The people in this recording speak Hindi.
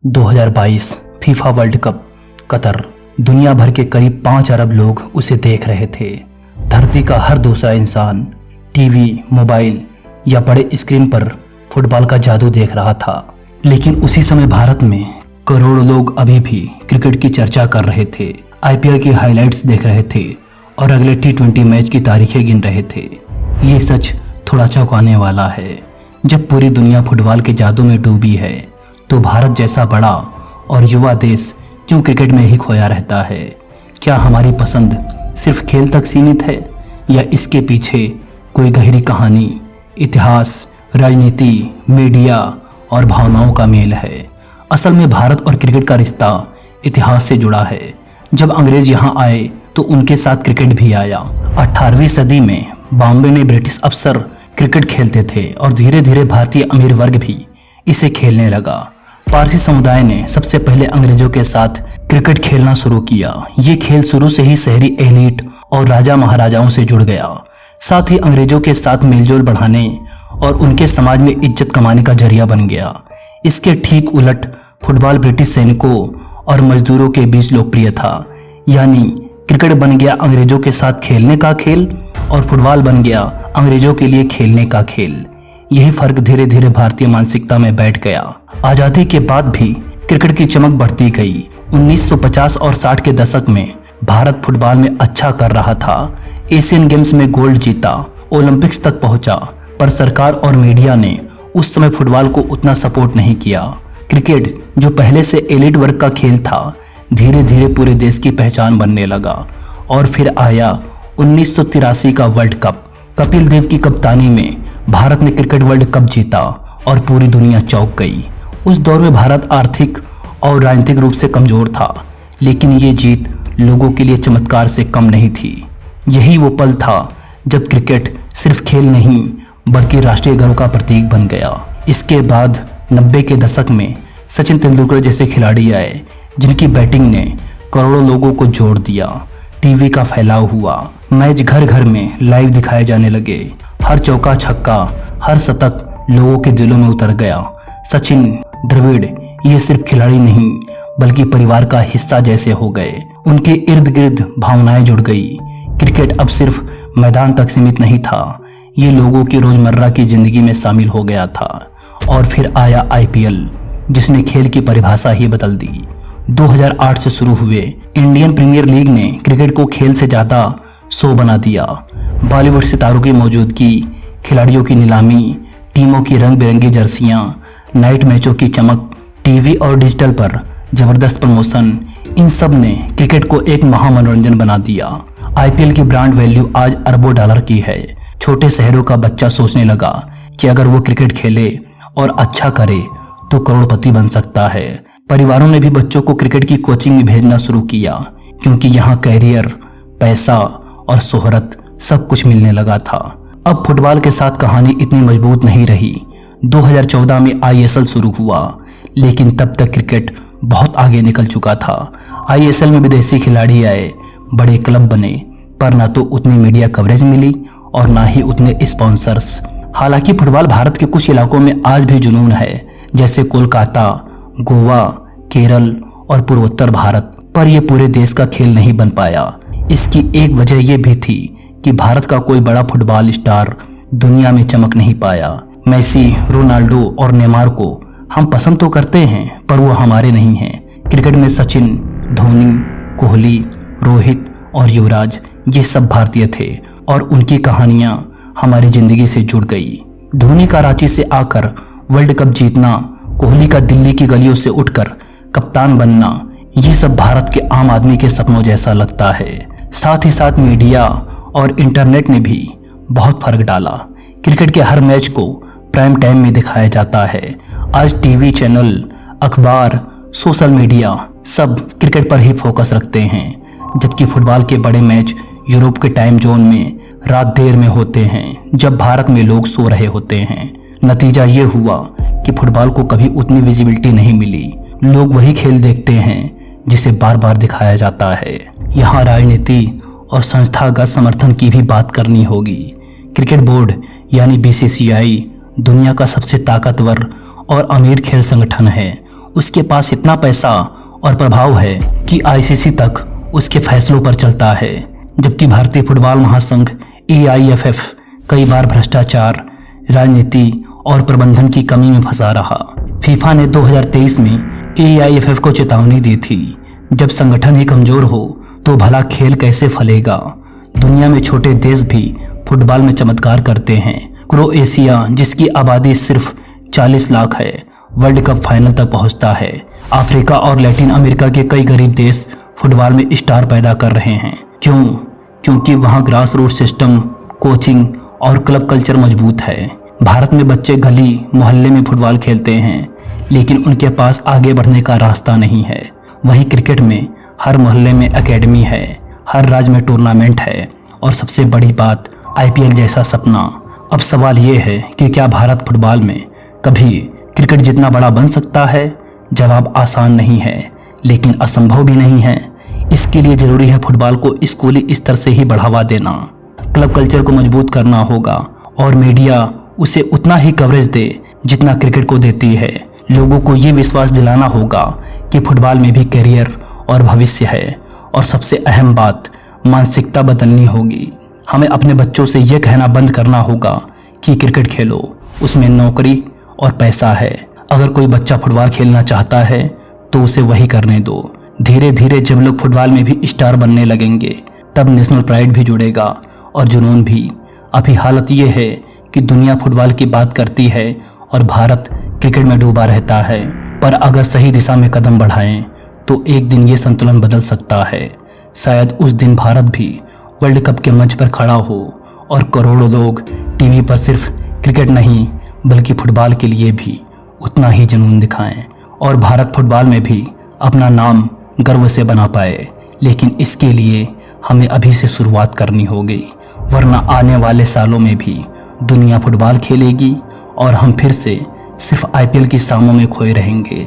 2022 फीफा वर्ल्ड कप कतर। दुनिया भर के करीब 5 अरब लोग उसे देख रहे थे। धरती का हर दूसरा इंसान टीवी, मोबाइल या बड़े स्क्रीन पर फुटबॉल का जादू देख रहा था। लेकिन उसी समय भारत में करोड़ों लोग अभी भी क्रिकेट की चर्चा कर रहे थे, आईपीएल की हाइलाइट्स देख रहे थे और अगले T20 मैच की तारीखें गिन रहे थे। ये सच थोड़ा चौंकाने वाला है। जब पूरी दुनिया फुटबॉल के जादू में डूबी है तो भारत जैसा बड़ा और युवा देश क्यों क्रिकेट में ही खोया रहता है? क्या हमारी पसंद सिर्फ खेल तक सीमित है या इसके पीछे कोई गहरी कहानी, इतिहास, राजनीति, मीडिया और भावनाओं का मेल है? असल में भारत और क्रिकेट का रिश्ता इतिहास से जुड़ा है। जब अंग्रेज यहाँ आए तो उनके साथ क्रिकेट भी आया। 18वीं सदी में बॉम्बे में ब्रिटिश अफसर क्रिकेट खेलते थे और धीरे धीरे भारतीय अमीर वर्ग भी इसे खेलने लगा। पारसी समुदाय ने सबसे पहले अंग्रेजों के साथ क्रिकेट खेलना शुरू किया। ये खेल शुरू से ही शहरी एलीट और राजा महाराजाओं से जुड़ गया, साथ ही अंग्रेजों के साथ मेलजोल बढ़ाने और उनके समाज में इज्जत कमाने का जरिया बन गया। इसके ठीक उलट फुटबॉल ब्रिटिश सैनिकों और मजदूरों के बीच लोकप्रिय था, यानी क्रिकेट बन गया अंग्रेजों के साथ खेलने का खेल और फुटबॉल बन गया अंग्रेजों के लिए खेलने का खेल। यही फर्क धीरे धीरे भारतीय मानसिकता में बैठ गया। आजादी के बाद भी क्रिकेट की चमक बढ़ती गई। 1950 और 60 के दशक में भारत फुटबॉल में अच्छा कर रहा था। एशियन गेम्स में गोल्ड जीता, ओलंपिक्स तक पहुंचा, पर सरकार और मीडिया ने उस समय फुटबॉल को उतना सपोर्ट नहीं किया। क्रिकेट, जो पहले से एलिट वर्ग का खेल था, धीरे धीरे पूरे देश की पहचान बनने लगा। और फिर आया 1983 का वर्ल्ड कप। कपिल देव की कप्तानी में भारत ने क्रिकेट वर्ल्ड कप जीता और पूरी दुनिया चौंक गई। उस दौर में भारत आर्थिक और राजनीतिक रूप से कमजोर था, लेकिन ये जीत लोगों के लिए चमत्कार से कम नहीं थी। यही वो पल था जब क्रिकेट सिर्फ खेल नहीं बल्कि राष्ट्रीय गर्व का प्रतीक बन गया। इसके बाद 90 के दशक में सचिन तेंदुलकर जैसे खिलाड़ी आए, जिनकी बैटिंग ने करोड़ों लोगों को जोड़ दिया। टीवी का फैलाव हुआ, मैच घर घर में लाइव दिखाए जाने लगे। हर चौका छक्का, हर शतक लोगों के दिलों में उतर गया। सचिन, द्रविड़ ये सिर्फ खिलाड़ी नहीं बल्कि परिवार का हिस्सा जैसे हो गए। उनके इर्द गिर्द भावनाएं जुड़ गई। क्रिकेट अब सिर्फ मैदान तक सीमित नहीं था, ये लोगों की रोजमर्रा की जिंदगी में शामिल हो गया था। और फिर आया आईपीएल, जिसने खेल की परिभाषा ही बदल दी। 2008 से शुरू हुए इंडियन प्रीमियर लीग ने क्रिकेट को खेल से ज्यादा शो बना दिया। बॉलीवुड सितारों की मौजूदगी, खिलाड़ियों की नीलामी, टीमों की रंग बिरंगी जर्सियां, नाइट मैचों की चमक, टीवी और डिजिटल पर जबरदस्त प्रमोशन, इन सब ने क्रिकेट को एक महामनोरंजन बना दिया। आईपीएल की ब्रांड वैल्यू आज अरबों डॉलर की है। छोटे शहरों का बच्चा सोचने लगा कि अगर वो क्रिकेट खेले और अच्छा करे तो करोड़पति बन सकता है। परिवारों ने भी बच्चों को क्रिकेट की कोचिंग में भेजना शुरू किया, क्योंकि यहाँ कैरियर, पैसा और शोहरत सब कुछ मिलने लगा था। अब फुटबॉल के साथ कहानी इतनी मजबूत नहीं रही। 2014 में आईएसएल शुरू हुआ, लेकिन तब तक क्रिकेट बहुत आगे निकल चुका था। आईएसएल में विदेशी खिलाड़ी आए, बड़े क्लब बने, पर ना तो उतनी मीडिया कवरेज मिली और ना ही उतने स्पॉन्सर्स। हालांकि फुटबॉल भारत के कुछ इलाकों में आज भी जुनून है, जैसे कोलकाता, गोवा, केरल और पूर्वोत्तर भारत, पर यह पूरे देश का खेल नहीं बन पाया। इसकी एक वजह यह भी थी कि भारत का कोई बड़ा फुटबॉल स्टार दुनिया में चमक नहीं पाया। मेसी, रोनाल्डो और नेमार को हम पसंद तो करते हैं, पर वो हमारे नहीं हैं। क्रिकेट में सचिन, धोनी, कोहली, रोहित और युवराज ये सब भारतीय थे और उनकी कहानियां हमारी जिंदगी से जुड़ गई। धोनी का रांची से आकर वर्ल्ड कप जीतना, कोहली का दिल्ली की गलियों से उठकर कप्तान बनना, ये सब भारत के आम आदमी के सपनों जैसा लगता है। साथ ही साथ मीडिया और इंटरनेट ने भी बहुत फर्क डाला। क्रिकेट के हर मैच को प्राइम टाइम में दिखाया जाता है। आज टीवी चैनल, अखबार, सोशल मीडिया सब क्रिकेट पर ही फोकस रखते हैं, जबकि फुटबॉल के बड़े मैच यूरोप के टाइम जोन में रात देर में होते हैं, जब भारत में लोग सो रहे होते हैं। नतीजा ये हुआ कि फुटबॉल को कभी उतनी विजिबिलिटी नहीं मिली। लोग वही खेल देखते हैं जिसे बार बार दिखाया जाता है। यहाँ राजनीति और संस्थागत समर्थन की भी बात करनी होगी। क्रिकेट बोर्ड यानी बीसीसीआई दुनिया का सबसे ताकतवर और अमीर खेल संगठन है। उसके पास इतना पैसा और प्रभाव है कि आईसीसी तक उसके फैसलों पर चलता है, जबकि भारतीय फुटबॉल महासंघ AIFF कई बार भ्रष्टाचार, राजनीति और प्रबंधन की कमी में फंसा रहा। फीफा ने 2023 में AIFF को चेतावनी दी थी, जब संगठन ही कमजोर हो तो भला खेल कैसे फलेगा। दुनिया में छोटे देश भी फुटबॉल में चमत्कार करते हैं। क्रोएशिया, जिसकी आबादी सिर्फ 40 लाख है, वर्ल्ड कप फाइनल तक पहुंचता है। अफ्रीका और लैटिन अमेरिका के कई गरीब देश फुटबॉल में स्टार पैदा कर रहे हैं। क्यों? क्योंकि वहां ग्रास रूट सिस्टम, कोचिंग और क्लब कल्चर मजबूत है। भारत में बच्चे गली मोहल्ले में फुटबॉल खेलते हैं, लेकिन उनके पास आगे बढ़ने का रास्ता नहीं है। वहीं क्रिकेट में हर मोहल्ले में एकेडमी है, हर राज्य में टूर्नामेंट है और सबसे बड़ी बात IPL जैसा सपना। अब सवाल ये है कि क्या भारत फुटबॉल में कभी क्रिकेट जितना बड़ा बन सकता है? जवाब आसान नहीं है, लेकिन असंभव भी नहीं है। इसके लिए जरूरी है फुटबॉल को स्कूली स्तर से ही बढ़ावा देना, क्लब कल्चर को मजबूत करना होगा और मीडिया उसे उतना ही कवरेज दे जितना क्रिकेट को देती है। लोगों को ये विश्वास दिलाना होगा कि फुटबॉल में भी करियर और भविष्य है। और सबसे अहम बात, मानसिकता बदलनी होगी। हमें अपने बच्चों से ये कहना बंद करना होगा कि क्रिकेट खेलो, उसमें नौकरी और पैसा है। अगर कोई बच्चा फुटबॉल खेलना चाहता है तो उसे वही करने दो। धीरे धीरे जब लोग फुटबॉल में भी स्टार बनने लगेंगे, तब नेशनल प्राइड भी जुड़ेगा और जुनून भी। अभी हालत ये है कि दुनिया फुटबॉल की बात करती है और भारत क्रिकेट में डूबा रहता है। पर अगर सही दिशा में कदम बढ़ाएं तो एक दिन ये संतुलन बदल सकता है। शायद उस दिन भारत भी वर्ल्ड कप के मंच पर खड़ा हो और करोड़ों लोग टीवी पर सिर्फ क्रिकेट नहीं बल्कि फुटबॉल के लिए भी उतना ही जुनून दिखाएं और भारत फुटबॉल में भी अपना नाम गर्व से बना पाए। लेकिन इसके लिए हमें अभी से शुरुआत करनी होगी, वरना आने वाले सालों में भी दुनिया फुटबॉल खेलेगी और हम फिर से सिर्फ IPL की शामों में खोए रहेंगे।